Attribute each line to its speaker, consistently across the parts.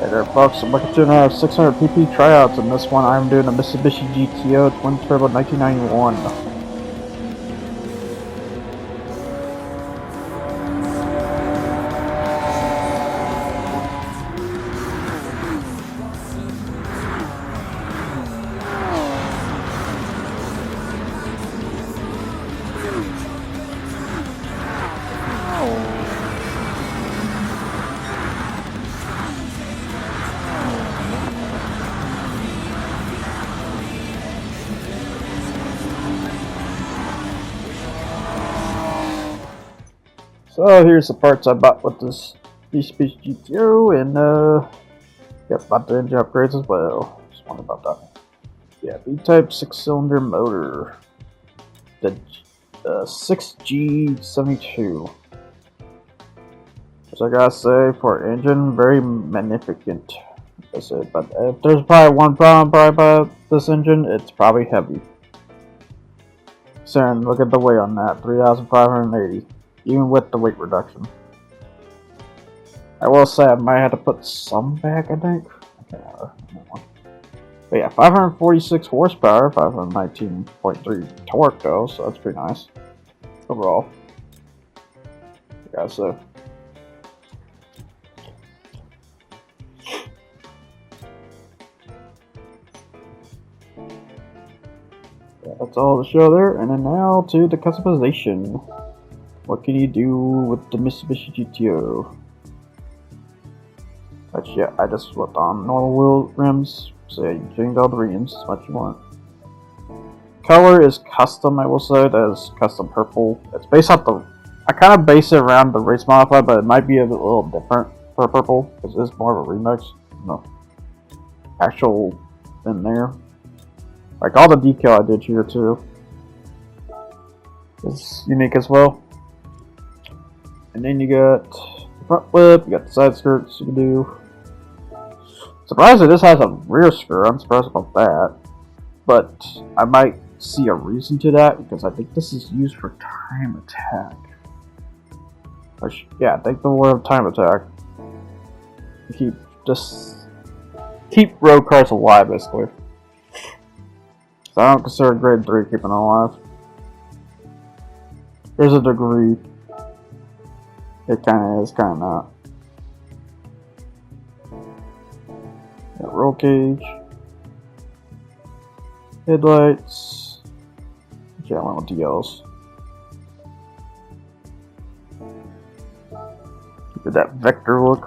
Speaker 1: Hey there folks, I'm looking to another 600 pp tryouts. In this one I'm doing a Mitsubishi GTO Twin Turbo 1991. So here's the parts I bought with this Mitsubishi GTO, and yep, bought the engine upgrades as well. Just wondering about that. Yeah, B-type 6-cylinder motor. The 6G72. Which I gotta say, for engine, very magnificent. I said, but if there's probably one problem about this engine, it's probably heavy. Saren, look at the weight on that, 3,580. Even with the weight reduction. I will say I might have to put some back, I think. But yeah, 546 horsepower, 519.3 torque though, so that's pretty nice. Overall. Yeah, so. Yeah, that's all to show there, and then now to the customization. What can you do with the Mitsubishi GTO? Actually, yeah, I just flipped on normal wheel rims, so yeah, you can change all the rims as much as you want. Color is custom, I will say. That is custom purple. It's based off the... I kind of base it around the race modified, but it might be a little different for purple, because it's more of a remix. No actual in there. Like all the decal I did here too is unique as well. And then you got the front flip, you got the side skirts you can do. Surprisingly, this has a rear skirt. I'm surprised about that. But I might see a reason to that because I think this is used for time attack. Yeah, I think the word time attack. Keep road cars alive, basically. So I don't consider grade 3 keeping it alive. There's a degree. It kinda is, kinda not. Got roll cage. Headlights. Yeah, I went with DLs. Get that vector look.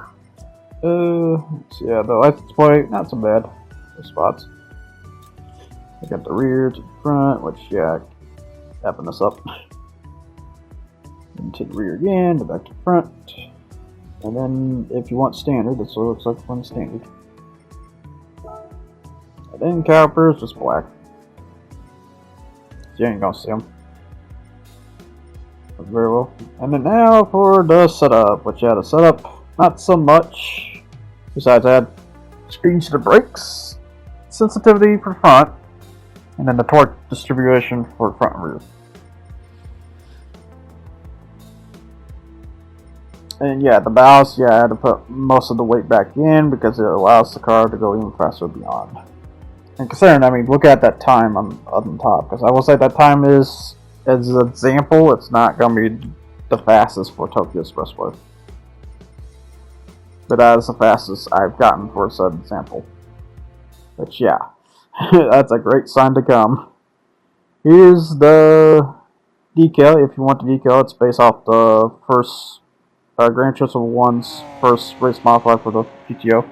Speaker 1: Yeah, the license plate, not so bad. The spots. I got the rear to the front, which, yeah, tapping this up. To the rear again, to back to the front, and then if you want standard, that's what it looks like when standard. And then calipers, just black. You ain't gonna see them very well. And then now for the setup, which yeah, the setup, not so much. Besides, I had screens to the brakes, sensitivity for front, and then the torque distribution for front and rear. And yeah, the ballast, yeah, I had to put most of the weight back in because it allows the car to go even faster beyond. And considering, I mean, look at that time on top, because I will say that time is, as an example, it's not going to be the fastest for Tokyo Expressway. But that is the fastest I've gotten for said example. But yeah, that's a great sign to come. Here's the decal. If you want the decal, it's based off the first Grand Turismo 1's first race modified for the GTO.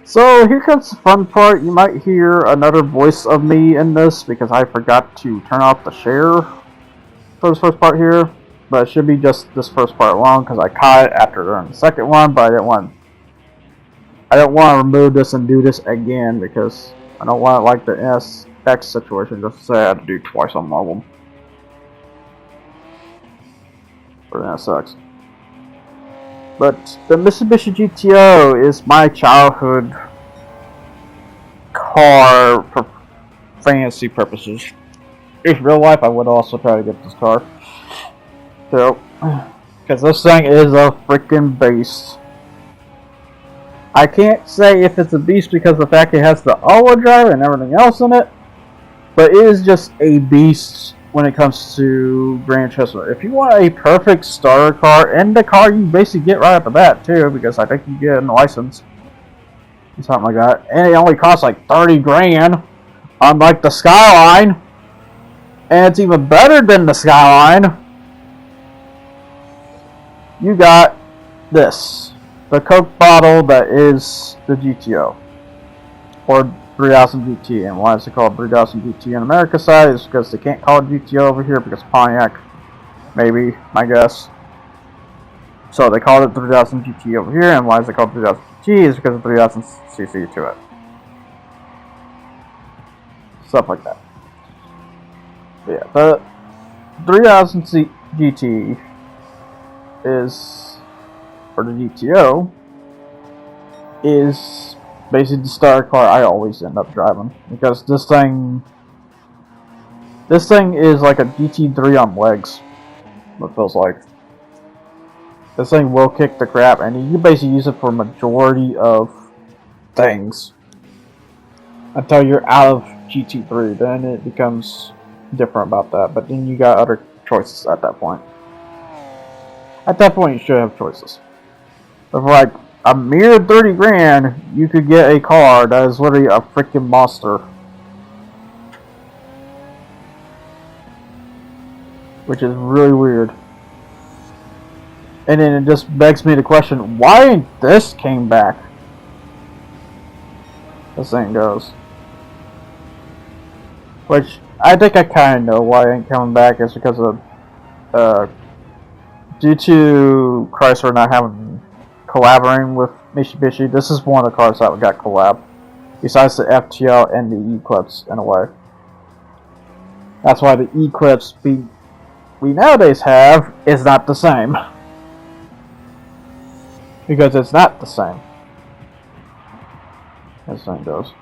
Speaker 1: So here comes the fun part. You might hear another voice of me in this because I forgot to turn off the share for this first part here. But it should be just this first part alone because I caught it after doing the second one, but I didn't want to remove this and do this again because I don't want it like the SX situation just to say I had to do twice on one of them. For the SX. But the Mitsubishi GTO is my childhood car for fantasy purposes. In real life, I would also try to get this car. So, because this thing is a freaking beast. I can't say if it's a beast because of the fact it has the all-wheel drive and everything else in it, but it is just a beast when it comes to Gran Turismo. If you want a perfect starter car, and the car you basically get right off the bat too, because I think you get a license and something like that, and it only costs like 30 grand, unlike the Skyline, and it's even better than the Skyline. You got this, the Coke bottle that is the GTO, or 3000 GT. And why is it called 3000 GT in America side is because they can't call it GTO over here because Pontiac, maybe, my guess. So they called it 3000 GT over here, and why is it called 3000 GT is because of 3000 cc to it. Stuff like that. But yeah, the 3000 GT is, or the GTO, is basically the starter car I always end up driving, because this thing is like a GT3 on legs. What it feels like. This thing will kick the crap, and you basically use it for a majority of things until you're out of GT3. Then it becomes different about that, but then you got other choices at that point. At that point, you should have choices. But for like a mere 30 grand, you could get a car that is literally a freaking monster. Which is really weird. And then it just begs me to question, why ain't this came back? This thing goes. Which, I think I kind of know why it ain't coming back. It's because of, due to Chrysler not having collaborating with Mitsubishi, this is one of the cars that got collab. Besides the FTL and the Eclipse, in a way. That's why the Eclipse we nowadays have is not the same. Because it's not the same. As the thing goes.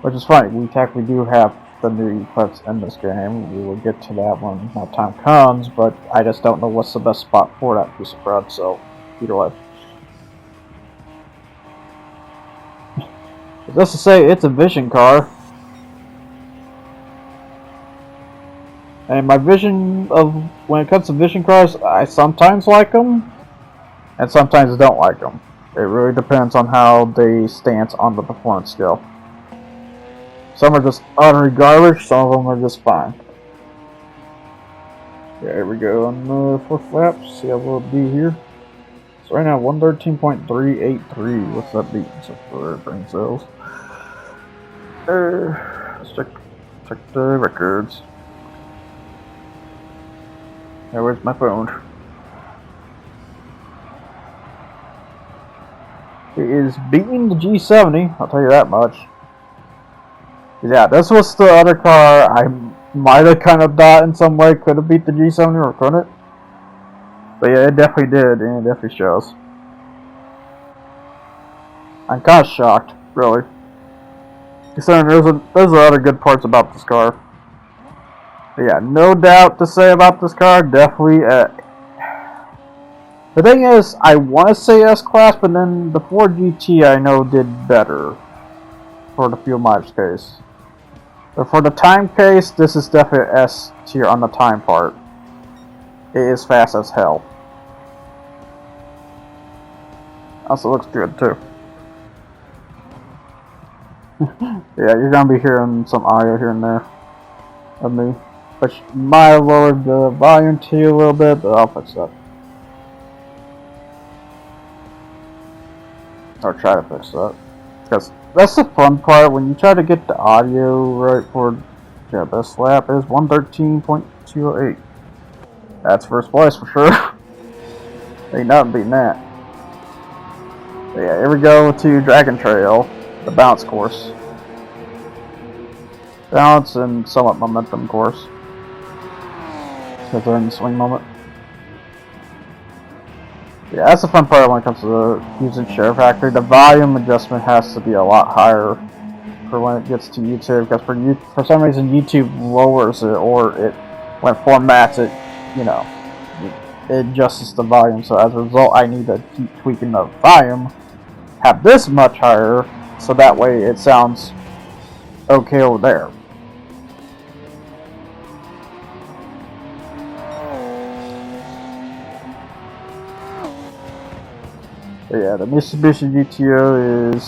Speaker 1: Which is funny, we technically do have the new Eclipse in this game. We will get to that when that time comes, but I just don't know what's the best spot for that piece of crud, so either way. Just to say, it's a vision car. And my vision of, when it comes to vision cars, I sometimes like them, and sometimes don't like them. It really depends on how they stance on the performance scale. Some are just utterly garbage, some of them are just fine. Yeah, here we go on the fourth lap, see how we'll do here. So right now, 113.383, what's that beat? So for brain cells. Let's check the records. Yeah, where's my phone? It is beating the G70, I'll tell you that much. Yeah, this was the other car I might have kind of thought in some way could have beat the G70 or couldn't. But yeah, it definitely did, and it definitely shows. I'm kind of shocked, really. Considering there's other good parts about this car. But yeah, no doubt to say about this car, definitely. The thing is, I want to say S-Class, but then the Ford GT I know did better for the fuel mileage case. But for the time case, this is definitely S tier on the time part. It is fast as hell. Also looks good too. Yeah, you're gonna be hearing some audio here and there of me, which might lower the volume to you a little bit, but I'll fix that. Or try to fix that. Because that's the fun part, when you try to get the audio right for this lap, is 113.208. That's first place for sure. Ain't nothing beating that. But yeah, here we go to Dragon Trail, the bounce course. Balance and somewhat momentum course. Because they're in the swing moment. Yeah, that's the fun part when it comes to using Share Factory. The volume adjustment has to be a lot higher for when it gets to YouTube, because for some reason YouTube lowers it, or it, when it formats it, you know, it adjusts the volume. So as a result, I need to keep tweaking the volume have this much higher, so that way it sounds okay over there. But yeah, the Mitsubishi GTO is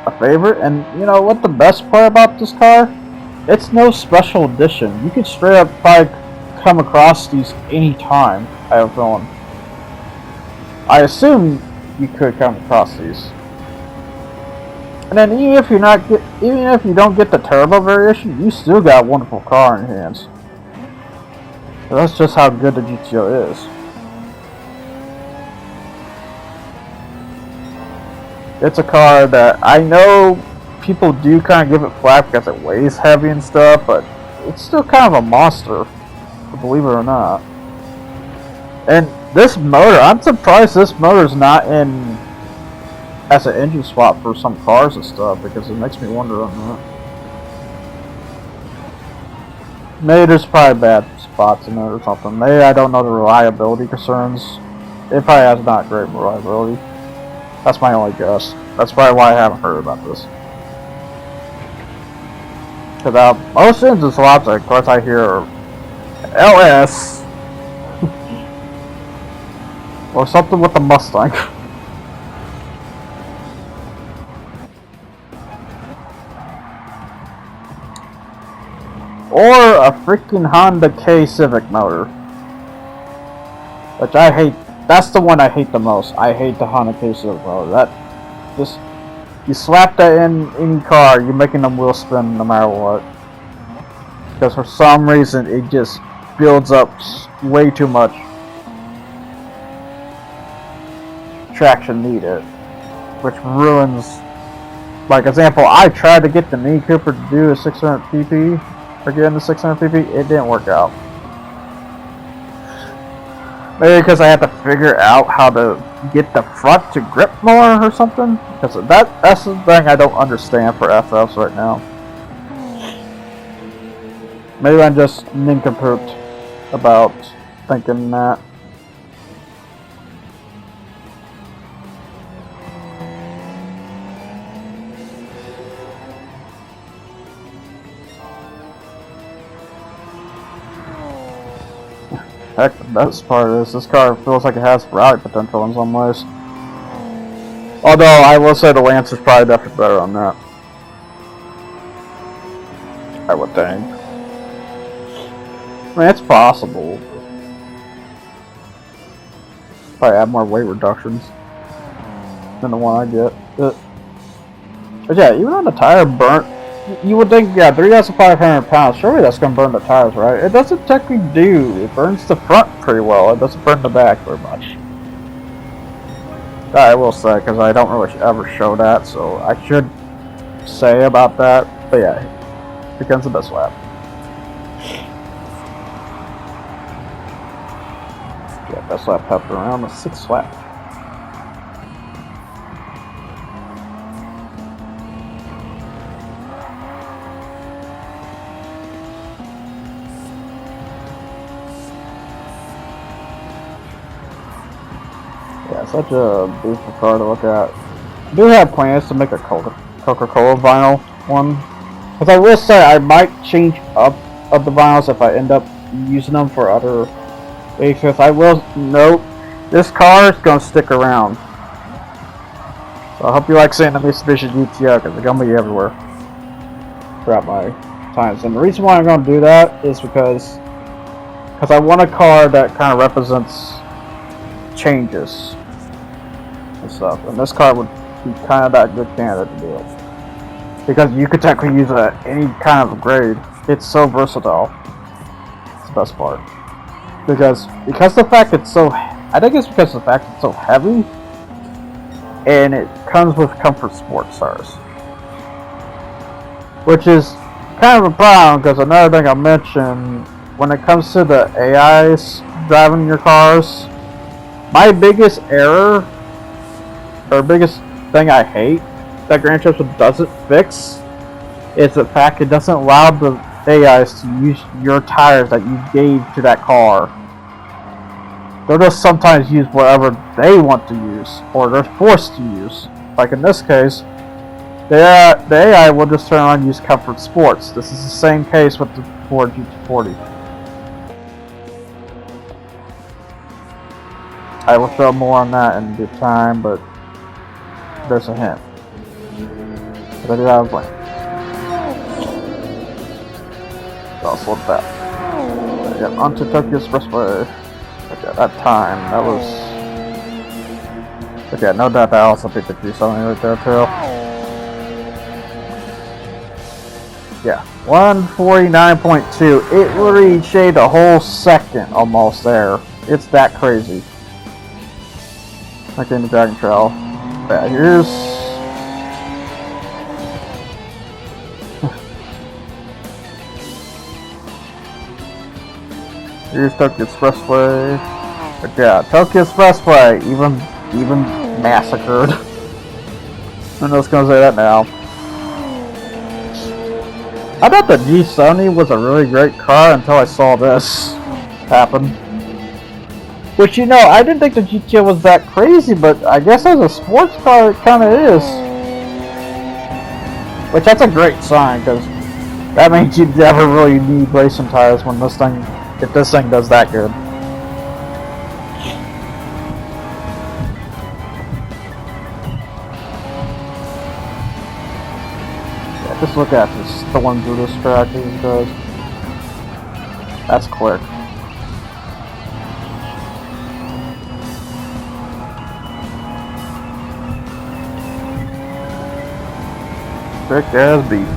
Speaker 1: a favorite, and you know what the best part about this car? It's no special edition. You could straight up probably come across these anytime, I have a feeling. I assume you could come across these. And then even if you don't get the turbo variation, you still got a wonderful car in your hands. So that's just how good the GTO is. It's a car that I know people do kind of give it flack because it weighs heavy and stuff, but it's still kind of a monster, believe it or not. And this motor, I'm surprised this motor is not in as an engine swap for some cars and stuff, because it makes me wonder on that. Maybe there's probably bad spots in it or something. Maybe I don't know the reliability concerns. It probably has not great reliability. That's my only guess. That's probably why I haven't heard about this. Because most engine swaps, of course, I hear LS or something with the Mustang. Or a freaking Honda K Civic motor. Which I hate. That's the one I hate the most. I hate the Honda K Civic motor. That just, you slap that in any car, you're making them wheel spin no matter what. Because for some reason it just builds up way too much traction needed, which ruins. Like example, I tried to get the Mini Cooper to do a 600 pp, or get into 600 pp. It didn't work out. Maybe because I had to figure out how to get the front to grip more or something. Because that's the thing I don't understand for FFs right now. Maybe I'm just nincompooped about thinking that. Heck, the best part is this car feels like it has rally potential in some ways. Although I will say the Lance is probably definitely better on that. I would think. I mean, it's possible. Probably have more weight reductions than the one I get. But yeah, even on the tire burnt, you would think, yeah, 3,500 pounds, surely that's going to burn the tires, right? It doesn't technically do. It burns the front pretty well. It doesn't burn the back very much. That I will say, because I don't really ever show that, so I should say about that. But yeah, it becomes the best lap. Yeah, best lap happened around the 6th lap. Yeah, such a beautiful car to look at. I do have plans to make a Coca-Cola vinyl one. Because I will say I might change up of the vinyls if I end up using them for other vehicles. I will note, this car is going to stick around. So I hope you like seeing the Mitsubishi GTO, because they're going to be everywhere throughout my times. And the reason why I'm going to do that is because I want a car that kind of represents changes and stuff, and this car would be kind of that good candidate to do it, because you could technically use it at any kind of grade. It's so versatile. It's the best part, because the fact it's so, I think it's because of the fact it's so heavy, and it comes with comfort sports tires, which is kind of a problem. Because another thing I mentioned, when it comes to the AIs driving your cars, my biggest error, or biggest thing I hate that Gran Turismo doesn't fix, is the fact it doesn't allow the AIs to use your tires that you gave to that car. They'll just sometimes use whatever they want to use, or they're forced to use. Like in this case, the AI will just turn on and use Comfort Sports. This is the same case with the Ford GT40. I will show more on that in due time, but there's a hint. But I do have a plan. So I'll flip that. Yeah, onto Tokyo Expressway. Okay, that time, that was... Okay, no doubt that also beat the G70 right there too. Yeah, 149.2. It literally shaved a whole second almost there. It's that crazy. Okay, the Dragon Trail. Yeah, here's... Here's Tokyo Expressway. But yeah, Tokyo Expressway, even massacred. I'm just gonna say that now. I thought the G70 was a really great car until I saw this happen. Which, you know, I didn't think the GTO was that crazy, but I guess as a sports car it kinda is. Which, that's a great sign, because that means you never really need racing tires when this thing, if this thing does that good. Yeah, just look at this storm through this track, these guys. That's quick. Quick as beef.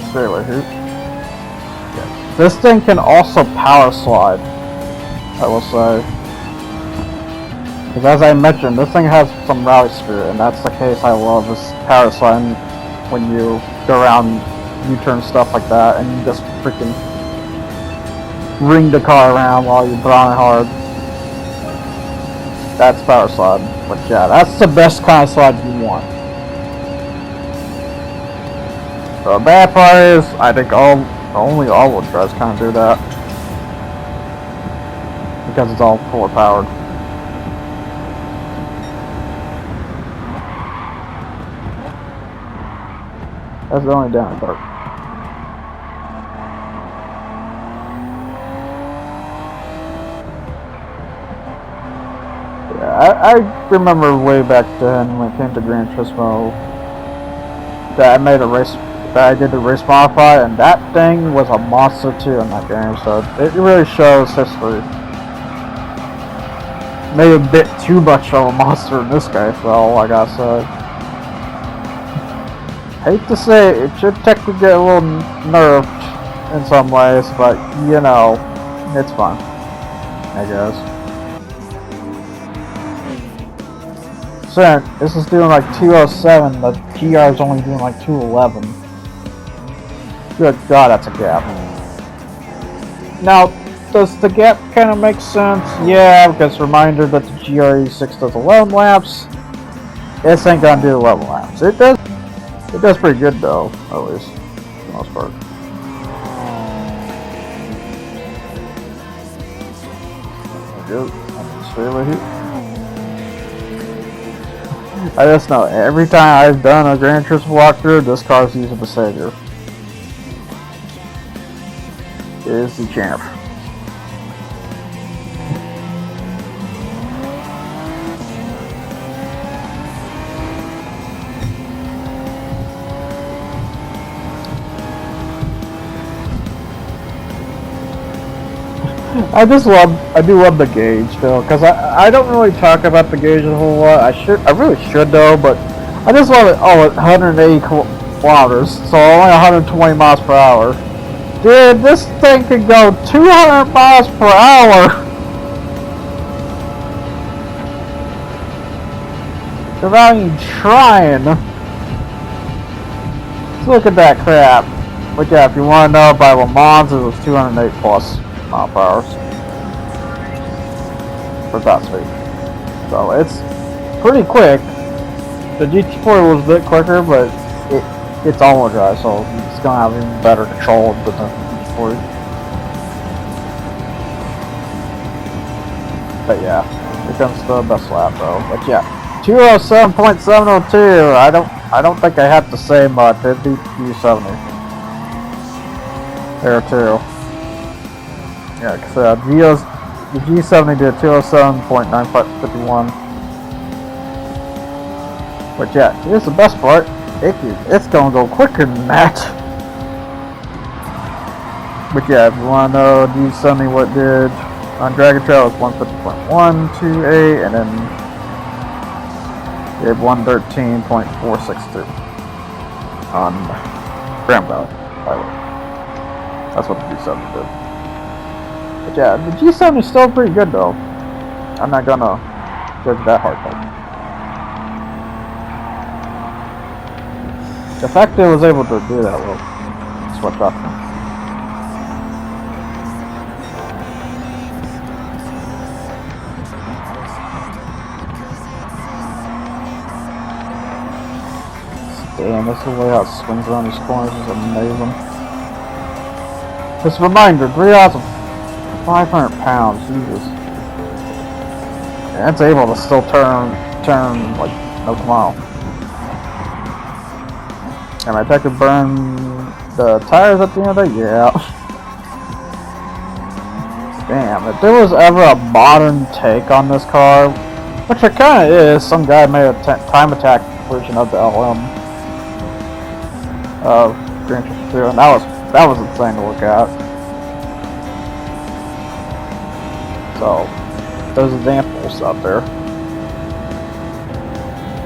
Speaker 1: Straight here. Yeah. This thing can also power slide, I will say. Because as I mentioned, this thing has some rally spirit, and that's the case I love, is power sliding when you go around U-turn stuff like that, and you just freaking ring the car around while you're throwing hard. That's power slide. But yeah, that's the best kind of slide you want. The bad part is, I think only all-wheel drives kind of do that. Because it's all forward powered. That's the only down part. Yeah, I remember way back then when it came to Gran Turismo that I did the race modify, and that thing was a monster too in that game, so it really shows history. Maybe a bit too much of a monster in this case though, like I said. Hate to say it should technically get a little nerfed in some ways, but you know, it's fun, I guess. So this is doing like 207, the TR is only doing like 211. Good God, that's a gap. Now, does the gap kind of make sense? Yeah, because reminder that the GRE6 does 11 laps. This ain't gonna do 11 laps. It does pretty good though, at least, for the most part. I just know every time I've done a Gran Turismo walkthrough, this car's using the Savior. It is the champ. I do love the gauge though, because I don't really talk about the gauge a whole lot. I really should though, but I just love it. Oh, 180 kilometers, so only 120 miles per hour. Dude, this thing can go 200 miles per hour without even trying. Let's look at that crap. But yeah, if you want to know, by Le Mans it was 208 plus mile per hour for top speed. So pretty quick. The GT4 was a bit quicker, but it's all-wheel drive, so it's gonna have even better control than the GT4. But yeah, here comes the best lap though. But yeah, 207.702. I don't think I have to say much. It beat G70 there too. Yeah, because the G70 did 207.951. But yeah, here's the best part. It's gonna go quicker than that. But yeah, if you wanna know G70 what it did on Dragon Trail, it's 150.128, and then it had 113.462 on Grand Valley Highway. That's what the G70 did. But yeah, the G70 is still pretty good though. I'm not gonna judge that hard though. The fact that it was able to do that well, that's what got me. Damn, this is the way how it swings around these corners is amazing. Just a reminder, 3 hours of 500 pounds, Jesus. And it's able to still turn like no tomorrow. Am I to burn the tires at the end of it? Yeah. Damn, if there was ever a modern take on this car, which it kinda is, some guy made a time attack version of the LM of Grand Theft 2, and that was insane to look at. So, there's examples out there.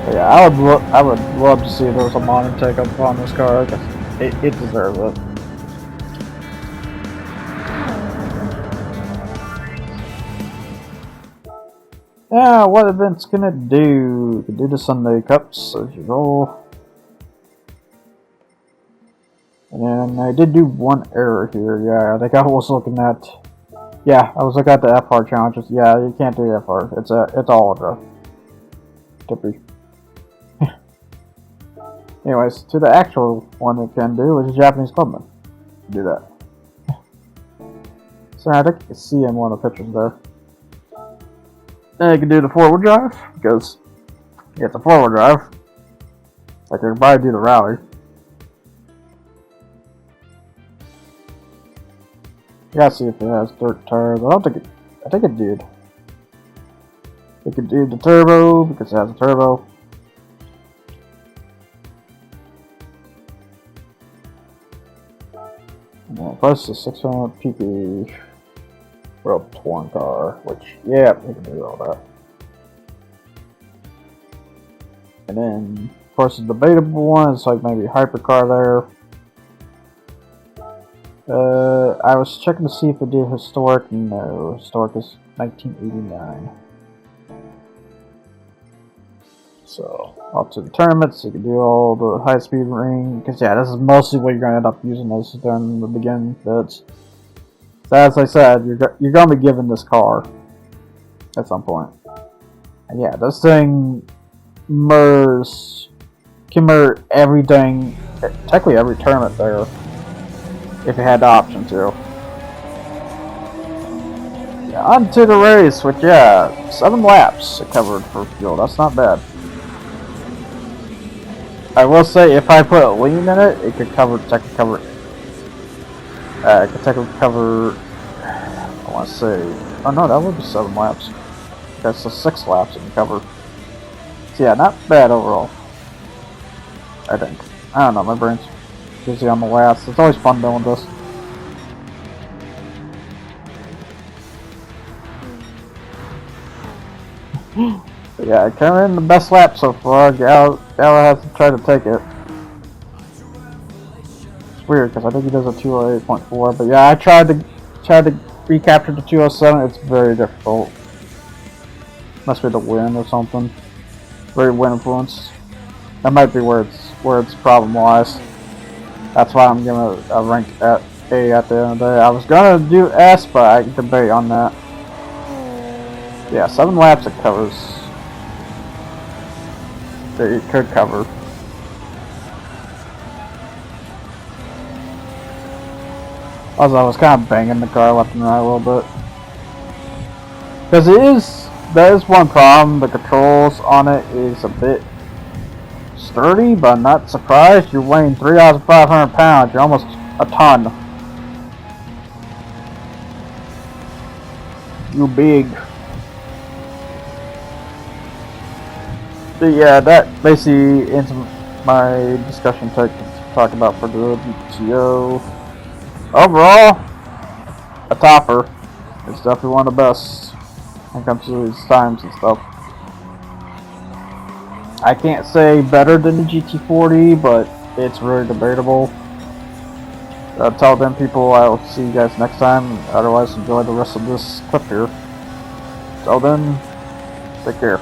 Speaker 1: But yeah, I would love to see if there was a modern take up on this car, because it deserves it. Yeah, what event's gonna do? We can do the Sunday Cups as usual. And I did do one error here. Yeah, I think I was looking at. Yeah, I was looking at the FR challenges. Yeah, you can't do FR. It's all a Tippy. Anyways, to the actual one it can do, which is Japanese Clubman. Do that. So I think you can see in one of the pictures there. Then you can do the forward drive, because yeah, it's a forward drive. Like you can probably do the rally. You gotta see if it has dirt tires. I think it did. It could do the turbo because it has a turbo. And then plus the 600 pp World Touring car, which yeah, you can do all that. And then of course the debatable one is like maybe hypercar there. I was checking to see if it did historic. No, historic is 1989. So, up to the tournaments, you can do all the high-speed ring. Because yeah, this is mostly what you're going to end up using this during the beginning bits. So as I said, you're going to be given this car at some point. And yeah, this thing can mirror everything, technically every tournament there. If you had the option to. Yeah, on to the race, which yeah, 7 laps it covered for fuel. That's not bad. I will say, if I put a lean in it, it could technically cover. I want to say, oh no, that would be 7 laps. That's the 6 laps it can cover. So yeah, not bad overall. I think. I don't know, my brain's busy on the last. It's always fun doing this. But yeah, kind of in the best lap so far. Gala has to try to take it. It's weird because I think he does a 208.4. But yeah, I tried to recapture the 207. It's very difficult. Must be the wind or something. Very wind influence. That might be where it's problem lies. That's why I'm giving it a rank at A at the end of the day. I was gonna do S, but I can debate on that. Yeah, 7 laps it covers. that it could cover. Also, I was kind of banging the car left and right a little bit. Because that is one problem, the controls on it is a bit sturdy, but I'm not surprised. You're weighing 3,500 pounds, you're almost a ton. You big. But yeah, that basically ends my discussion to talk about for the GTO. Overall, a topper. It's definitely one of the best when it comes to these times and stuff. I can't say better than the GT40, but it's really debatable. Tell them people I'll see you guys next time. Otherwise, enjoy the rest of this clip here. Till then, take care.